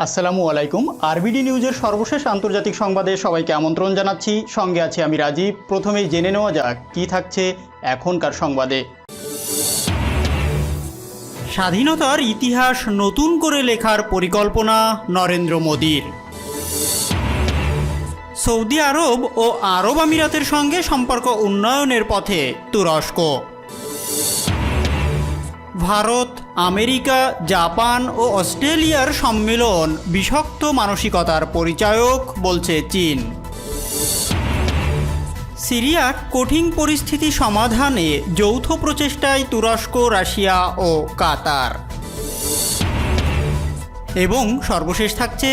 আসসালামু আলাইকুম। আরবিডি নিউজের সর্বশেষ আন্তর্জাতিক সংবাদে সবাইকে আমন্ত্রণ জানাচ্ছি। সঙ্গে আছি আমি রাজীব। প্রথমেই জেনে নেওয়া যাক কী থাকছে এখনকার সংবাদে। স্বাধীনতার ইতিহাস নতুন করে লেখার পরিকল্পনা নরেন্দ্র মোদীর। সৌদি আরব ও আরব আমিরাতের সঙ্গে সম্পর্ক উন্নয়নের পথে তুরস্ক। ভারত, আমেরিকা, জাপান ও অস্ট্রেলিয়ার সম্মেলন বিষাক্ত মানসিকতার পরিচায়ক বলছে চীন। সিরিয়ার কঠিন পরিস্থিতি সমাধানে যৌথ প্রচেষ্টায় তুরস্ক, রাশিয়া ও কাতার। এবং সর্বশেষ থাকছে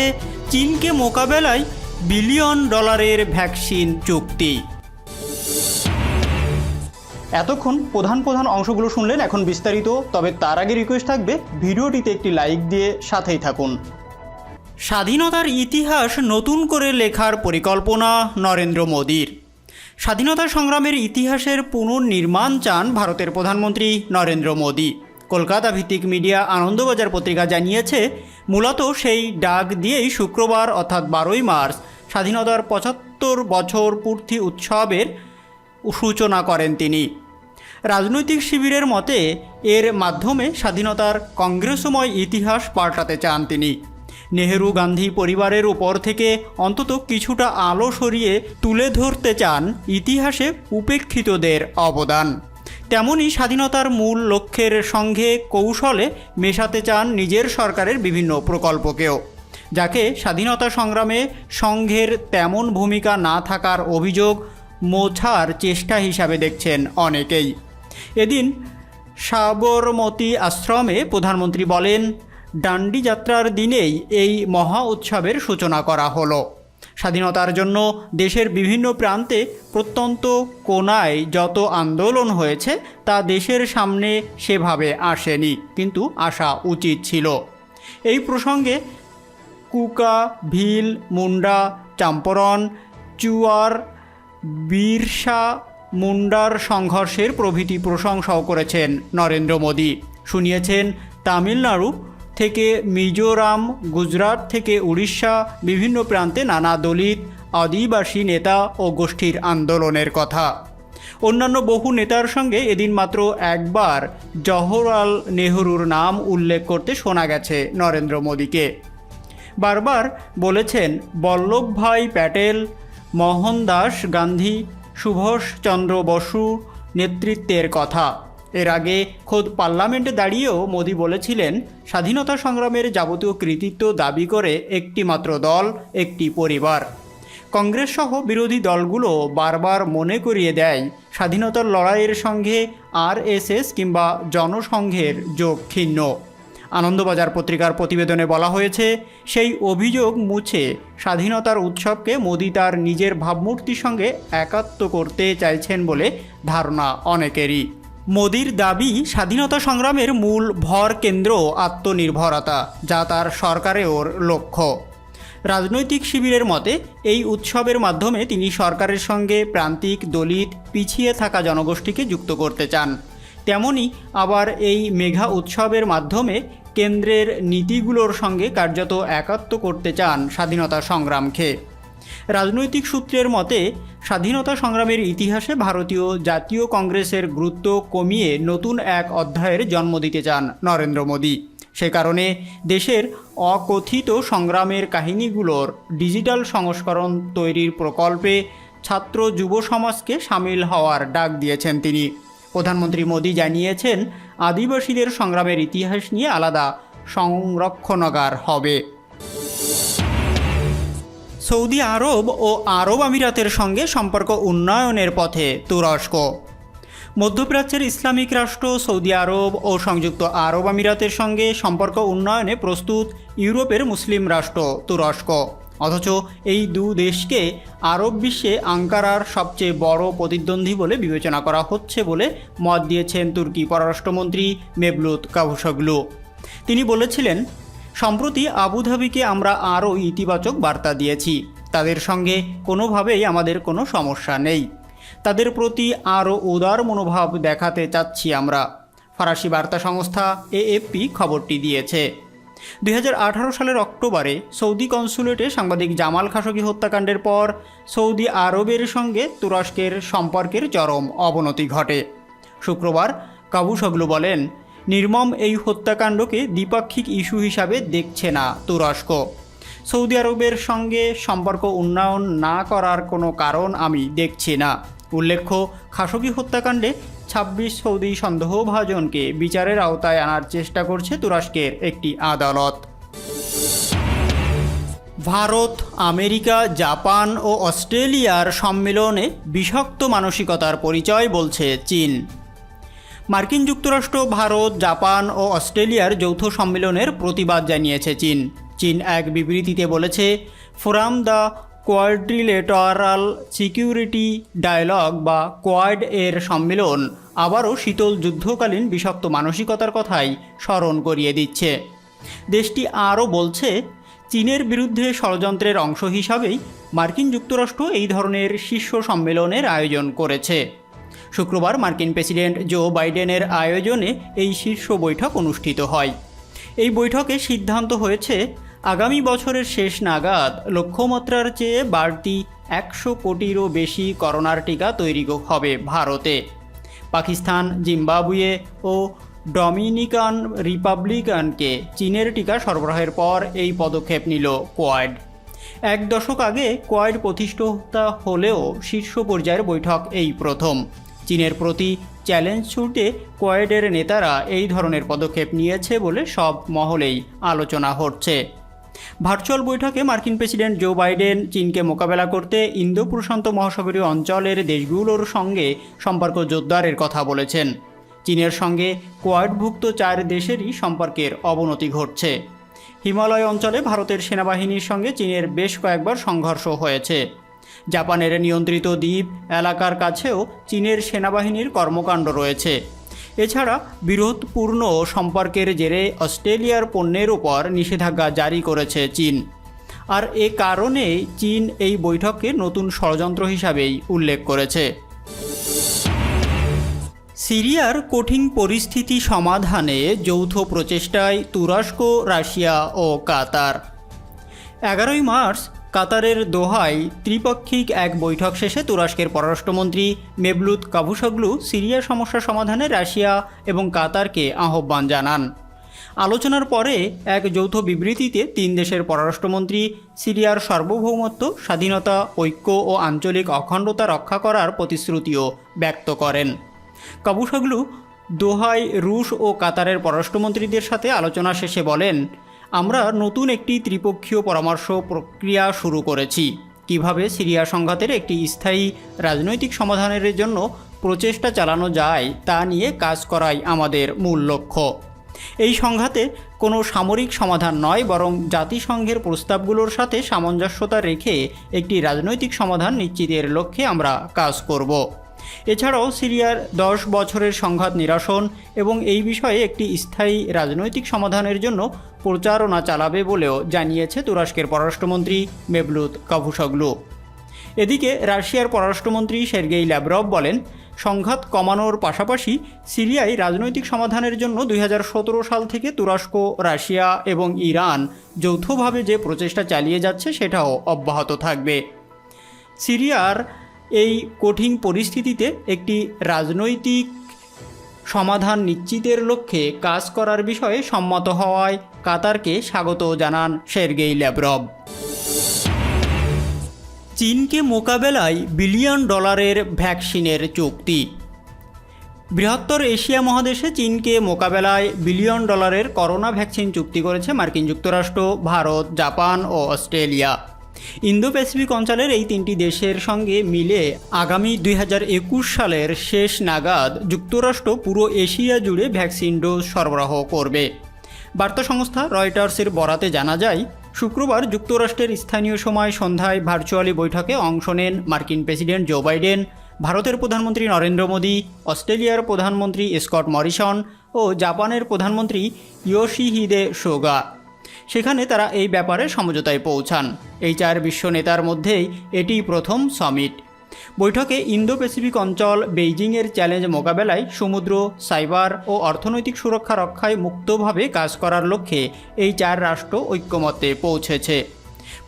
চীনকে মোকাবেলায় $1 বিলিয়ন ভ্যাকসিন চুক্তি। এতক্ষণ প্রধান অংশগুলো শুনলেন, এখন বিস্তারিত। তবে তার আগে রিকোয়েস্ট থাকবে ভিডিওটিতে একটি লাইক দিয়ে সাথেই থাকুন। স্বাধীনতার ইতিহাস নতুন করে লেখার পরিকল্পনা নরেন্দ্র মোদীর। স্বাধীনতা সংগ্রামের ইতিহাসের পুনর্নির্মাণ চান ভারতের প্রধানমন্ত্রী নরেন্দ্র মোদী। কলকাতা ভিত্তিক মিডিয়া আনন্দবাজার পত্রিকা জানিয়েছে, মূলত সেই ডাক দিয়েই শুক্রবার অর্থাৎ 12ই মার্চ স্বাধীনতার 75 বছর পূর্তি উৎসবের সূচনা করেন তিনি। রাজনৈতিক শিবিরের মতে এর মাধ্যমে স্বাধীনতার কংগ্রেসময় ইতিহাস পাল্টাতে চান তিনি। নেহেরু গান্ধী পরিবারের উপর থেকে অন্তত কিছুটা আলো সরিয়ে তুলে ধরতে চান ইতিহাসে উপেক্ষিতদের অবদান। তেমনি স্বাধীনতার মূল লক্ষ্যের সঙ্গে কৌশলে মেশাতে চান নিজের সরকারের বিভিন্ন প্রকল্পকেও, যাকে স্বাধীনতা সংগ্রামে সংঘের তেমন ভূমিকা না থাকার অভিযোগ মোছার চেষ্টা হিসাবে দেখছেন অনেকেই। এদিন সাবরমতী আশ্রমে প্রধানমন্ত্রী বলেন, ডান্ডি যাত্রার দিনেই এই মহা উৎসবের সূচনা করা হলো। স্বাধীনতার জন্য দেশের বিভিন্ন প্রান্তে প্রত্যন্ত কোণায় যত আন্দোলন হয়েছে তা দেশের সামনে সেভাবে আসেনি, কিন্তু আসা উচিত ছিল। এই প্রসঙ্গে কুকা, ভিল, মুন্ডা, চম্পারণ, চুয়ার, বিরসা মুন্ডার সংঘর্ষের প্রভৃতি প্রশংসাও করেছেন নরেন্দ্র মোদী। শুনিয়েছেন তামিলনাড়ু থেকে মিজোরাম, গুজরাট থেকে উড়িষ্যা, বিভিন্ন প্রান্তে নানা দলিত, আদিবাসী নেতা ও গোষ্ঠীর আন্দোলনের কথা। অন্যান্য বহু নেতার সঙ্গে এদিন মাত্র একবার জওহরলাল নেহরুর নাম উল্লেখ করতে শোনা গেছে নরেন্দ্র মোদীকে। বারবার বলেছেন বল্লভভাই প্যাটেল, মোহনদাস গান্ধী, সুভাষচন্দ্র বসু নেতৃত্বের কথা। এর আগে খোদ পার্লামেন্টে দাঁড়িয়েও মোদী বলেছিলেন, স্বাধীনতা সংগ্রামের যাবতীয় কৃতিত্ব দাবি করে একটি মাত্র দল, একটি পরিবার। কংগ্রেস সহ বিরোধী দলগুলো বারবার মনে করিয়ে দেয়, স্বাধীনতার লড়াইয়ের সঙ্গে আরএসএস কিংবা জনসংঘের যোগ ক্ষীণ। আনন্দবাজার পত্রিকার প্রতিবেদনে বলা হয়েছে, সেই অভিযোগ মুছে স্বাধীনতার উৎসবকে মোদী তার নিজের ভাবমূর্তির সঙ্গে একাত্ম করতে চাইছেন বলে ধারণা অনেকেরই। মোদীর দাবি, স্বাধীনতা সংগ্রামের মূল ভর কেন্দ্র আত্মনির্ভরতা, যা তার সরকারের লক্ষ্য। রাজনৈতিক শিবিরের মতে এই উৎসবের মাধ্যমে তিনি সরকারের সঙ্গে প্রান্তিক, দলিত, পিছিয়ে থাকা জনগোষ্ঠীকে যুক্ত করতে চান। তেমনি আবার এই মেঘা উৎসবের মাধ্যমে কেন্দ্রের নীতিগুলোর সঙ্গে কার্যত একাত্ম করতে চান স্বাধীনতা সংগ্রামকে। রাজনৈতিক সূত্রের মতে স্বাধীনতা সংগ্রামের ইতিহাসে ভারতীয় জাতীয় কংগ্রেসের গুরুত্ব কমিয়ে নতুন এক অধ্যায়ের জন্ম দিতে চান নরেন্দ্র মোদী। সে কারণে দেশের অকথিত সংগ্রামের কাহিনীগুলোর ডিজিটাল সংস্করণ তৈরির প্রকল্পে ছাত্র যুব সমাজকে সামিল হওয়ার ডাক দিয়েছেন তিনি। প্রধানমন্ত্রী মোদী জানিয়েছেন, আদিবাসীদের সংগ্রামের ইতিহাস নিয়ে আলাদা সংরক্ষণাগার হবে। সৌদি আরব ও আরব আমিরাতের সঙ্গে সম্পর্ক উন্নয়নের পথে তুরস্ক। মধ্যপ্রাচ্যের ইসলামিক রাষ্ট্র সৌদি আরব ও সংযুক্ত আরব আমিরাতের সঙ্গে সম্পর্ক উন্নয়নে প্রস্তুত ইউরোপের মুসলিম রাষ্ট্র তুরস্ক। অথচ এই দু দেশকে আরব বিশ্বে আঙ্কারার সবচেয়ে বড় প্রতিদ্বন্দ্বী বলে বিবেচনা করা হচ্ছে বলে মত দিয়েছেন তুর্কি পররাষ্ট্রমন্ত্রী মেভলুত কাভুসোগলু। তিনি বলেছিলেন, সম্প্রতি আবুধাবিকে আমরা আরও ইতিবাচক বার্তা দিয়েছি। তাদের সঙ্গে কোনোভাবেই আমাদের কোনো সমস্যা নেই। তাদের প্রতি আরও উদার মনোভাব দেখাতে চাচ্ছি আমরা। ফরাসি বার্তা সংস্থা এএফপি খবরটি দিয়েছে। 2018 সালের অক্টোবরে সৌদি কনসুলেটে সাংবাদিক জামাল খাশোগি হত্যাকাণ্ডের পর সৌদি আরবের সঙ্গে তুরস্কের সম্পর্কের চরম অবনতি ঘটে। শুক্রবার কাভুসোগলু বলেন, নির্মম এই হত্যাকাণ্ডকে দ্বিপাক্ষিক ইস্যু হিসাবে দেখছে না তুরস্ক। সৌদি আরবের সঙ্গে সম্পর্ক উন্নয়ন না করার কোনো কারণ আমি দেখছি না। উল্লেখ্য, খাশোগি হত্যাকাণ্ডে 26 সৌদি সন্দেহভাজনকে বিচারের আওতায় আনার চেষ্টা করছে তুরস্কের একটি আদালত। ভারত, আমেরিকা, জাপান ও অস্ট্রেলিয়ার সম্মেলনে বিষাক্ত মানসিকতার পরিচয় বলছে চীন। মার্কিন যুক্তরাষ্ট্র, ভারত, জাপান ও অস্ট্রেলিয়ার যৌথ সম্মেলনের প্রতিবাদ জানিয়েছে চীন। চীন এক বিবৃতিতে বলেছে, forum the quadrilateral security dialogue বা কোয়াড এর সম্মেলন আবারও শীতল যুদ্ধকালীন বিষাক্ত মানসিকতার কথাই স্মরণ করিয়ে দিচ্ছে। দেশটি আরও বলছে, চীনের বিরুদ্ধে ষড়যন্ত্রের অংশ হিসাবেই মার্কিন যুক্তরাষ্ট্র এই ধরনের শীর্ষ সম্মেলনের আয়োজন করেছে। শুক্রবার মার্কিন প্রেসিডেন্ট জো বাইডেনের আয়োজনে এই শীর্ষ বৈঠক অনুষ্ঠিত হয়। এই বৈঠকে সিদ্ধান্ত হয়েছে, আগামী বছরের শেষ নাগাদ লক্ষ্যমাত্রার চেয়ে বাড়তি 100 কোটিরও বেশি করোনার টিকা তৈরি হবে ভারতে। পাকিস্তান, জিম্বাবুয়ে ও ডমিনিকান রিপাবলিকানকে চীনের টিকা সরবরাহের পর এই পদক্ষেপ নিল কোয়াড। 1 দশক আগে কোয়াড প্রতিষ্ঠা হলেও শীর্ষ পর্যায়ের বৈঠক এই প্রথম। চীনের প্রতি চ্যালেঞ্জ ছুটে কোয়াডের নেতারা এই ধরনের পদক্ষেপ নিয়েছে বলে সব মহলেই আলোচনা হচ্ছে। ভার্চুয়াল বৈঠকে মার্কিন প্রেসিডেন্ট জো বাইডেন চীনকে মোকাবেলা করতে ইন্দো প্রশান্ত মহাসাগরীয় অঞ্চলের দেশগুলোর সঙ্গে সম্পর্ক জোরদারের কথা বলেছেন। চীনের সঙ্গে কোয়াডভুক্ত 4 দেশেরই সম্পর্কের অবনতি ঘটছে। হিমালয় অঞ্চলে ভারতের সেনাবাহিনীর সঙ্গে চীনের বেশ কয়েকবার সংঘর্ষ হয়েছে। জাপানের নিয়ন্ত্রিত দ্বীপ এলাকার কাছেও চীনের সেনাবাহিনীর কর্মকাণ্ড রয়েছে। এছাড়া বিরোধপূর্ণ সম্পর্কের জেরে অস্ট্রেলিয়ার পণ্যের ওপর নিষেধাজ্ঞা জারি করেছে চীন। আর এ কারণে চীন এই বৈঠককে নতুন ষড়যন্ত্র হিসাবেই উল্লেখ করেছে। সিরিয়ার কঠিন পরিস্থিতি সমাধানে যৌথ প্রচেষ্টায় তুরস্ক, রাশিয়া ও কাতার। 11 মার্চ কাতারের দোহায় ত্রিপাক্ষিক এক বৈঠক শেষে তুরস্কের পররাষ্ট্রমন্ত্রী মেভলুত কাভুসোগলু সিরিয়া সমস্যা সমাধানে রাশিয়া এবং কাতারকে আহ্বান জানান। আলোচনার পরে এক যৌথ বিবৃতিতে 3 দেশের পররাষ্ট্রমন্ত্রী সিরিয়ার সার্বভৌমত্ব, স্বাধীনতা, ঐক্য ও আঞ্চলিক অখণ্ডতা রক্ষা করার প্রতিশ্রুতিও ব্যক্ত করেন। কাভুসোগলু দোহায় রুশ ও কাতারের পররাষ্ট্রমন্ত্রীদের সাথে আলোচনা শেষে বলেন, আমরা নতুন একটি ত্রিপক্ষীয় পরামর্শ প্রক্রিয়া শুরু করেছি। কিভাবে সিরিয়া সংঘাতের একটি স্থায়ী রাজনৈতিক সমাধানের জন্য প্রচেষ্টা চালানো যায় তা নিয়ে কাজ করাই আমাদের মূল লক্ষ্য। এই সংঘাতে কোনো সামরিক সমাধান নয়, বরং জাতিসংঘের প্রস্তাবগুলোর সাথে সামঞ্জস্যতা রেখে একটি রাজনৈতিক সমাধান নিশ্চিতের লক্ষ্যে আমরা কাজ করব। এছাড়াও সিরিয়ার 10 বছরের সংঘাত নিরসন এবং এই বিষয়ে একটি স্থায়ী রাজনৈতিক সমাধানের জন্য প্রচারণা চালাবে বলেও জানিয়েছে তুরস্কের পররাষ্ট্রমন্ত্রী মেভলুত কাভুসোগলু। এদিকে রাশিয়ার পররাষ্ট্রমন্ত্রী সের্গেই ল্যাভরভ বলেন, সংঘাত কমানোর পাশাপাশি সিরিয়ায় রাজনৈতিক সমাধানের জন্য 2017 সাল থেকে তুরস্ক, রাশিয়া এবং ইরান যৌথভাবে যে প্রচেষ্টা চালিয়ে যাচ্ছে সেটাও অব্যাহত থাকবে। সিরিয়ার এই কঠিন পরিস্থিতিতে একটি রাজনৈতিক সমাধান নিশ্চিতের লক্ষ্যে কাজ করার বিষয়ে সম্মত হওয়ায় কাতারকে স্বাগত জানান সের্গেই ল্যাভরভ। চীনকে মোকাবেলায় $1 বিলিয়ন ভ্যাকসিনের চুক্তি। বৃহত্তর এশিয়া মহাদেশে চীনকে মোকাবেলায় $1 বিলিয়ন করোনা ভ্যাকসিন চুক্তি করেছে মার্কিন যুক্তরাষ্ট্র, ভারত, জাপান ও অস্ট্রেলিয়া। ইন্দো প্যাসিফিক অঞ্চলের এই 3টি দেশের সঙ্গে মিলে আগামী 2021 সালের শেষ নাগাদ যুক্তরাষ্ট্র পুরো এশিয়া জুড়ে ভ্যাকসিন ডোজ সরবরাহ করবে। বার্তা সংস্থা রয়টার্সের বরাতে জানা যায়, শুক্রবার যুক্তরাষ্ট্রের স্থানীয় সময় সন্ধ্যায় ভার্চুয়ালি বৈঠকে অংশ নেন মার্কিন প্রেসিডেন্ট জো বাইডেন, ভারতের প্রধানমন্ত্রী নরেন্দ্র মোদী, অস্ট্রেলিয়ার প্রধানমন্ত্রী স্কট মরিসন ও জাপানের প্রধানমন্ত্রী ইয়োশিহিদে সুগা। সেখানে তারা এই ব্যাপারে সমঝোতায় পৌঁছান। এই 4 বিশ্ব নেতার মধ্যেই এটি প্রথম সামিট। বৈঠকে ইন্দো প্যাসিফিক অঞ্চল বেইজিংয়ের চ্যালেঞ্জ মোকাবেলায় সমুদ্র, সাইবার ও অর্থনৈতিক সুরক্ষা রক্ষায় মুক্তভাবে কাজ করার লক্ষ্যে এই 4 রাষ্ট্র ঐক্যমত্যে পৌঁছেছে।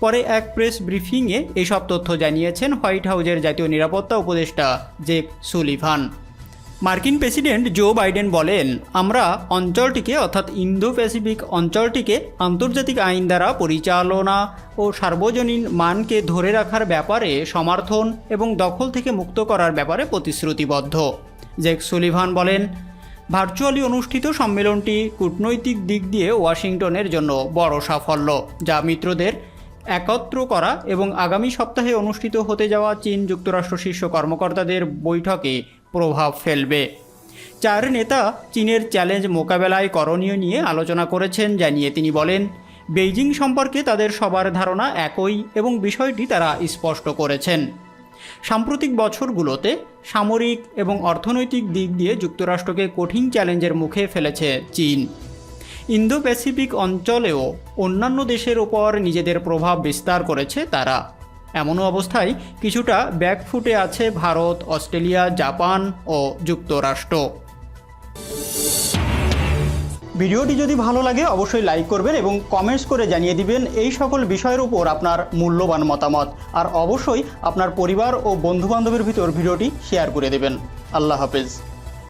পরে এক প্রেস ব্রিফিংয়ে এসব তথ্য জানিয়েছেন হোয়াইট হাউজের জাতীয় নিরাপত্তা উপদেষ্টা জেক সুলিভান। মার্কিন প্রেসিডেন্ট জো বাইডেন বলেন, আমরা অঞ্চলটিকে অর্থাৎ ইন্দো প্যাসিফিক অঞ্চলটিকে আন্তর্জাতিক আইন দ্বারা পরিচালনা ও সার্বজনীন মানকে ধরে রাখার ব্যাপারে সমর্থন এবং দখল থেকে মুক্ত করার ব্যাপারে প্রতিশ্রুতিবদ্ধ। জেক সুলিভান বলেন, ভার্চুয়ালি অনুষ্ঠিত সম্মেলনটি কূটনৈতিক দিক দিয়ে ওয়াশিংটনের জন্য বড় সাফল্য, যা মিত্রদের একত্র করা এবং আগামী সপ্তাহে অনুষ্ঠিত হতে যাওয়া চীন যুক্তরাষ্ট্র শীর্ষ কর্মকর্তাদের বৈঠকে প্রভাব ফেলবে। 4 নেতা চীনের চ্যালেঞ্জ মোকাবেলায় করণীয় নিয়ে আলোচনা করেছেন জানিয়ে তিনি বলেন, বেইজিং সম্পর্কে তাদের সবার ধারণা একই এবং বিষয়টি তারা স্পষ্ট করেছেন। সাম্প্রতিক বছরগুলোতে সামরিক এবং অর্থনৈতিক দিক দিয়ে যুক্তরাষ্ট্রকে কঠিন চ্যালেঞ্জের মুখে ফেলেছে চীন। ইন্দো প্যাসিফিক অঞ্চলেও অন্যান্য দেশের ওপর নিজেদের প্রভাব বিস্তার করেছে তারা। এমন অবস্থায় কিছুটা ব্যাকফুটে আছে ভারত, অস্ট্রেলিয়া, জাপান ও যুক্তরাষ্ট্র। ভিডিওটি যদি ভালো লাগে অবশ্যই লাইক করবেন এবং কমেন্টস করে জানিয়ে দিবেন এই সকল বিষয়ের উপর আপনার মূল্যবান মতামত। আর অবশ্যই আপনার পরিবার ও বন্ধুবান্ধবের ভিতর ভিডিওটি শেয়ার করে দেবেন। আল্লাহ হাফেজ।